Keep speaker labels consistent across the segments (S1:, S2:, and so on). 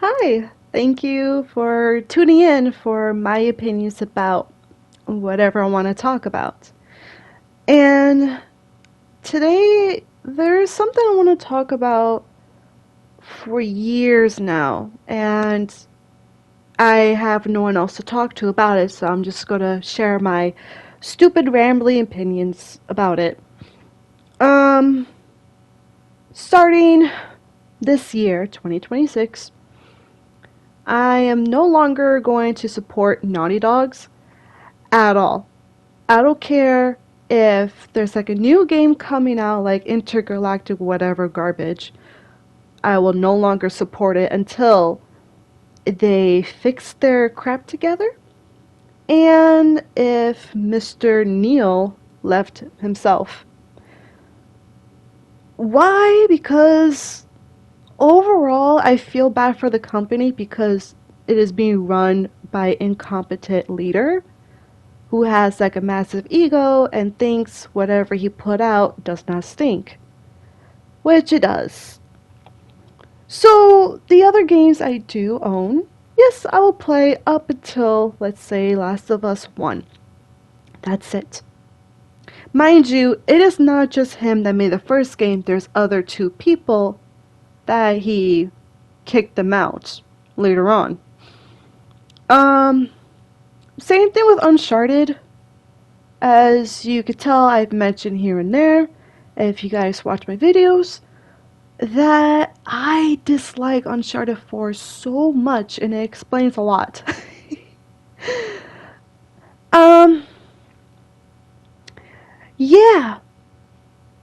S1: Hi, thank you for tuning in for my opinions about whatever I want to talk about. And today, there's something I want to talk about for years now, and I have no one else to talk to about it, so I'm just going to share my stupid, rambling opinions about it. Um, Starting this year, 2026, I am no longer going to support Naughty Dogs at all. I don't care if there's like a new game coming out, like intergalactic whatever garbage. I will no longer support it until they fix their crap together. And if Mr. Neil left himself. Why? Because overall, I feel bad for the company because it is being run by an incompetent leader who has like a massive ego and thinks whatever he put out does not stink, which it does. So the other games I do own, yes, I will play up until, let's say, Last of Us 1. That's it. Mind you, it is not just him that made the first game, there's other two people that he kicked them out later on. Um, Same thing with Uncharted. As you could tell, I've mentioned here and there, if you guys watch my videos, that I dislike Uncharted 4 so much, and it explains a lot. um, yeah.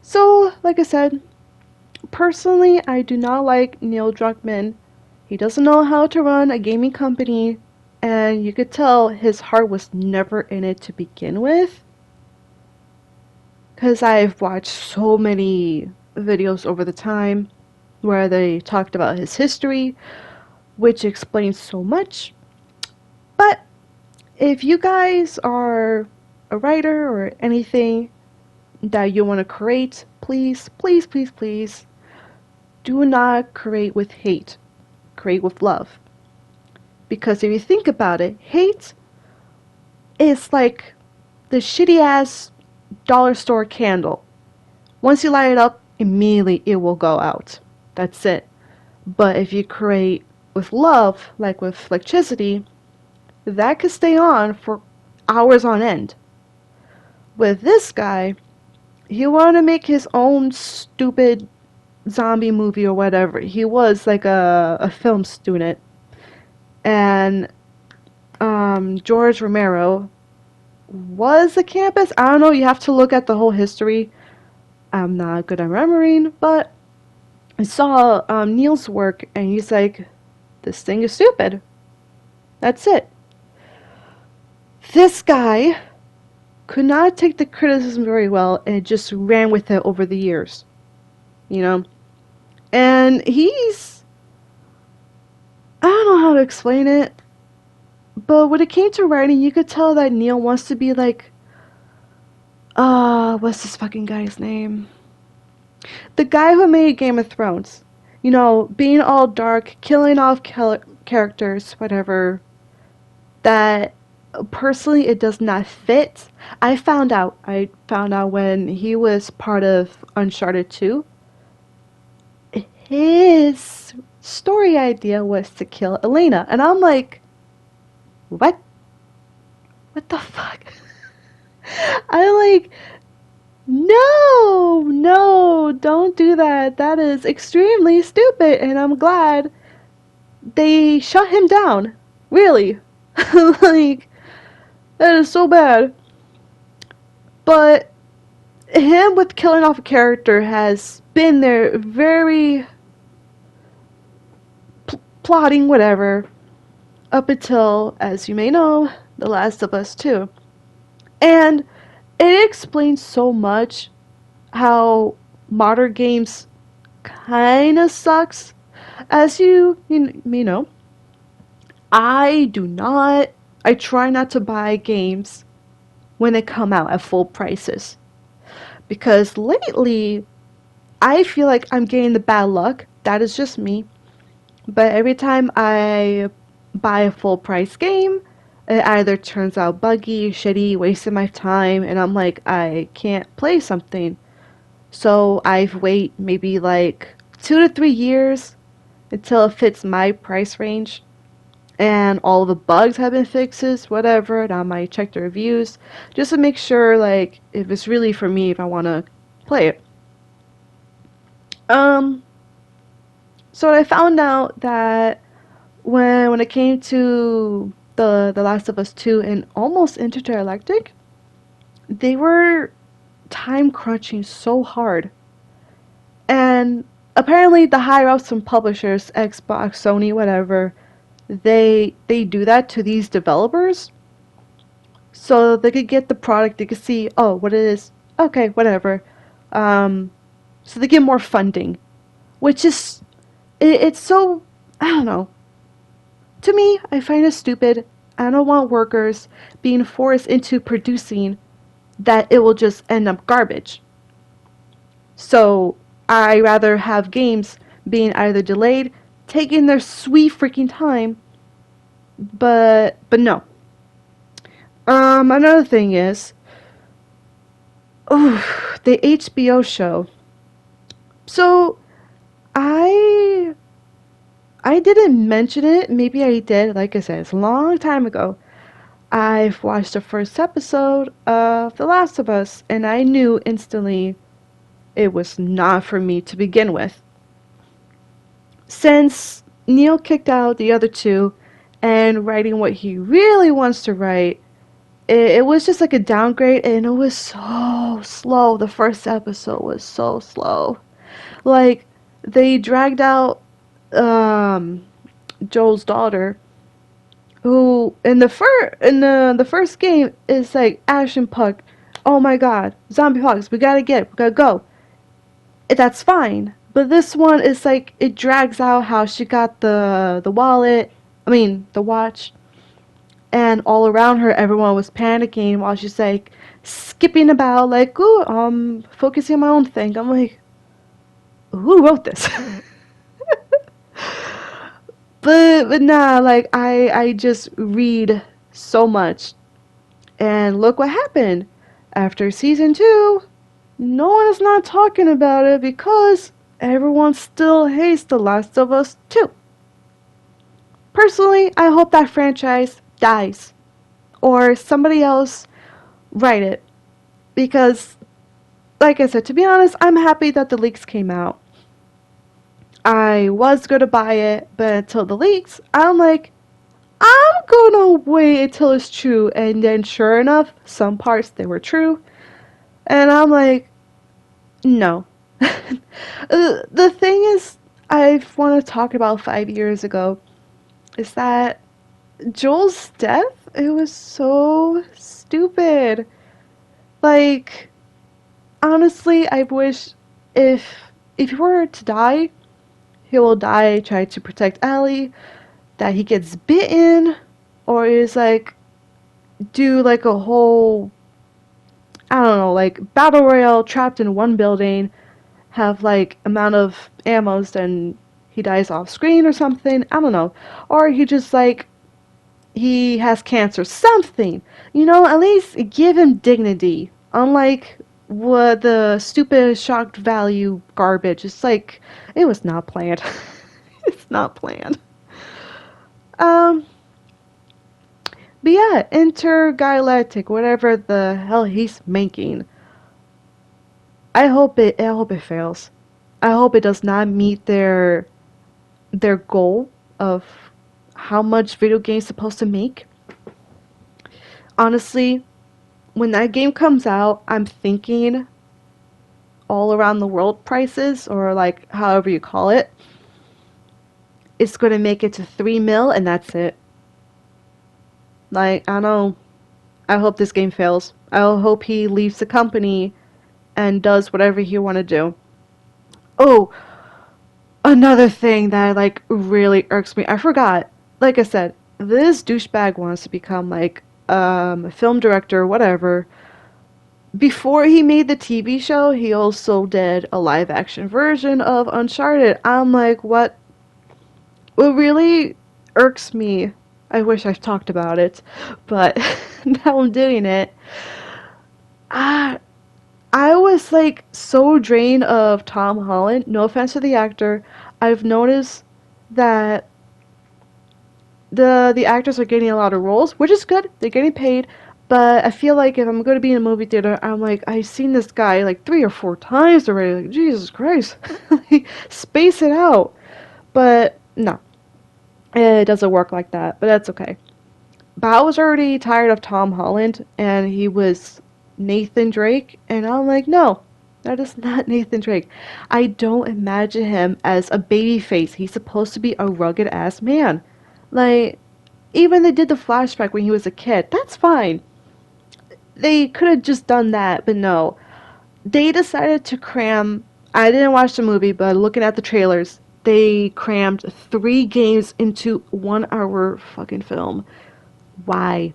S1: So, like I said, personally, I do not like Neil Druckmann. He doesn't know how to run a gaming company, and you could tell his heart was never in it to begin with. Because I've watched so many videos over the time where they talked about his history, which explains so much. But if you guys are a writer or anything that you want to create, please, please, please, please do not create with hate. Create with love. Because if you think about it, hate is like the shitty ass dollar store candle. Once you light it up, immediately it will go out. That's it. But if you create with love, like with electricity, that could stay on for hours on end. With this guy, he wanted to make his own stupid zombie movie or whatever. He was like a film student. And George Romero was a campus. I don't know, you have to look at the whole history. I'm not good at remembering, but I saw Neil's work and he's like, this thing is stupid. That's it. This guy could not take the criticism very well and just ran with it over the years, you know? And I don't know how to explain it, but when it came to writing, you could tell that Neil wants to be like, what's this fucking guy's name? The guy who made Game of Thrones. You know, being all dark, killing off characters, whatever. That personally it does not fit. I found out when he was part of Uncharted 2, his story idea was to kill Elena. And I'm like, what? What the fuck? I'm like, no, no, don't do that. That is extremely stupid. And I'm glad they shut him down. Really. Like, that is so bad. But him with killing off a character has been there very plotting whatever up until, as you may know, The Last of Us 2. And it explains so much how modern games kind of sucks. As you know, I try not to buy games when they come out at full prices. Because lately, I feel like I'm getting the bad luck. That is just me. But every time I buy a full price game, it either turns out buggy, shitty, wasting my time, and I'm like, I can't play something. So I've wait maybe like 2 to 3 years until it fits my price range and all the bugs have been fixed, whatever, and I might check the reviews just to make sure like if it's really for me if I wanna play it. Um so I found out that when it came to the Last of Us 2 and almost Intergalactic, they were time crunching so hard. And apparently the higher ups from publishers, Xbox, Sony, whatever, they do that to these developers so they could get the product, they could see, oh, what it is. Okay, whatever. Um, so they get more funding, which is it's so I don't know. To me, I find it stupid. I don't want workers being forced into producing that it will just end up garbage. So I rather have games being either delayed, taking their sweet freaking time, but no. Another thing is, oh, the HBO show. So I I didn't mention it. Maybe I did. Like I said, it's a long time ago. I've watched the first episode of The Last of Us, and I knew instantly it was not for me to begin with. Since Neil kicked out the other two and writing what he really wants to write, it was just like a downgrade, and it was so slow. The first episode was so slow. Like, they dragged out um, Joel's daughter, who in the first game is like action puck. Oh my god, zombie pucks. We gotta get it. We gotta go. That's fine. But this one is like it drags out how she got the wallet. I mean the watch, and all around her, everyone was panicking while she's like skipping about, like, ooh, focusing on my own thing. I'm like, who wrote this? but nah, like I just read so much, and look what happened after season 2. No one is not talking about it because everyone still hates The Last of Us 2. Personally, I hope that franchise dies or somebody else write it because, like I said, to be honest, I'm happy that the leaks came out. I was gonna buy it, but until the leaks, I'm like, I'm gonna wait until it's true. And then, sure enough, some parts they were true, and I'm like, no. The thing is, I want to talk about 5 years ago is that Joel's death, it was so stupid. Like, honestly, I wish if if he were to die, he will die trying to protect Ellie, that he gets bitten, or is like do like a whole I don't know, like battle royale trapped in one building, have like amount of ammos, then he dies off screen or something. I don't know. Or he just like he has cancer, something. At least give him dignity. Unlike what the stupid shocked value garbage. It's like it was not planned. It's not planned. Um but yeah, Intergalactic, whatever the hell he's making. I hope it fails. I hope it does not meet their goal of how much video games supposed to make. Honestly, when that game comes out, I'm thinking all around the world prices, or like however you call it, it's going to make it to 3 mil and that's it. Like, I don't know. I hope this game fails. I hope he leaves the company and does whatever he want to do. Oh, another thing that like really irks me. I forgot. Like I said, this douchebag wants to become like a film director, whatever. Before he made the TV show, he also did a live action version of Uncharted. I'm like, what? What really irks me, I wish I've talked about it, but now I'm doing it. Ah, I was like so drained of Tom Holland. No offense to the actor. I've noticed that the actors are getting a lot of roles, which is good. They're getting paid. But I feel like if I'm going to be in a movie theater, I'm like, I've seen this guy like 3 or 4 times already. Like, Jesus Christ. Like, space it out. But no, it doesn't work like that. But that's okay. But I was already tired of Tom Holland, and he was Nathan Drake, and I'm like, no, that is not Nathan Drake. I don't imagine him as a baby face. He's supposed to be a rugged ass man. Like, even they did the flashback when he was a kid. That's fine. They could have just done that, but no. They decided to cram. I didn't watch the movie, but looking at the trailers, they crammed 3 games into 1 hour fucking film. Why?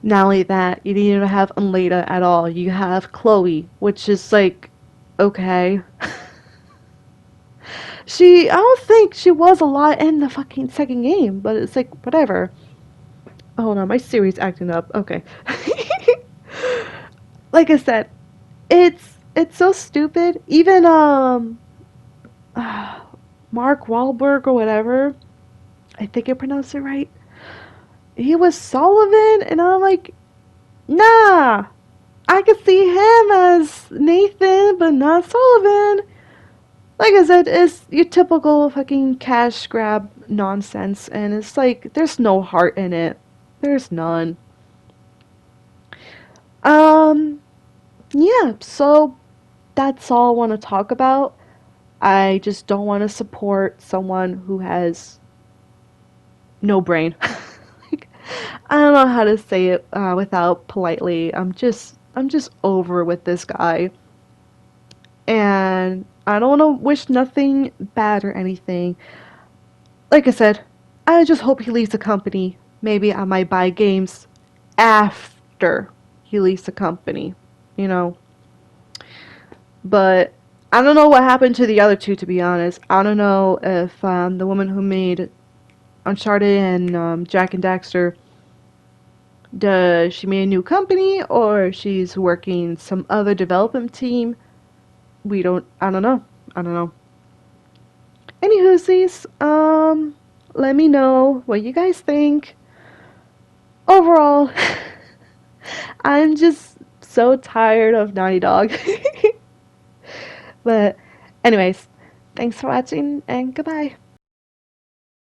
S1: Not only that, you didn't even have Unleta at all. You have Chloe, which is like, okay. I don't think she was a lot in the fucking second game, but it's like, whatever. Hold on, my Siri's acting up. Okay. Like I said, it's so stupid. Even Mark Wahlberg or whatever, I think I pronounced it right. He was Sullivan, and I'm like, nah, I could see him as Nathan, but not Sullivan. Like I said, it's your typical fucking cash grab nonsense, and it's like, there's no heart in it. There's none. Um, yeah, so that's all I want to talk about. I just don't want to support someone who has no brain. Like, I don't know how to say it without politely. I'm just over with this guy, and I don't want to wish nothing bad or anything. Like I said, I just hope he leaves the company. Maybe I might buy games after he leaves the company, you know. But I don't know what happened to the other two, to be honest. I don't know if the woman who made Uncharted and Jack and Daxter, does she made a new company or she's working some other development team. I don't know. I don't know. Anywhoosies, let me know what you guys think. Overall, I'm just so tired of Naughty Dog. But, anyways, thanks for watching and goodbye.